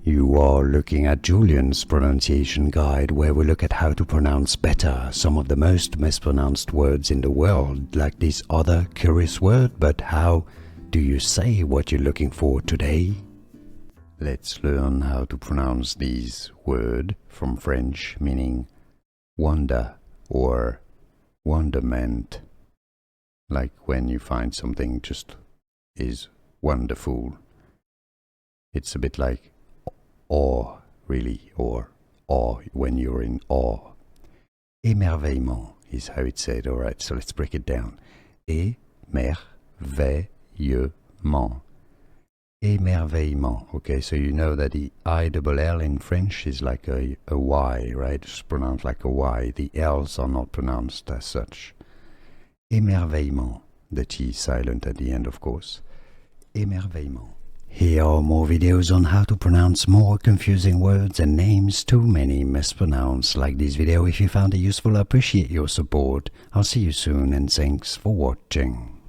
You are looking at Julian's pronunciation guide, where we look at how to pronounce better some of the most mispronounced words in the world, like this other curious word. But how do you say what you're looking for today? Let's learn how to pronounce this word from French, meaning wonder or wonderment, like when you find something just is wonderful. It's a bit like awe, really, or awe when you're in awe. Émerveillement is how it's said. Alright, so let's break it down. Émerveillement. Émerveillement. Okay, so you know that the I-double-L in French is like a Y, right? It's pronounced like a Y. The L's are not pronounced as such. Émerveillement. The T is silent at the end, of course. Émerveillement. Here are more videos on how to pronounce more confusing words and names too many mispronounced. Like this video if you found it useful. I appreciate your support. I'll see you soon and thanks for watching.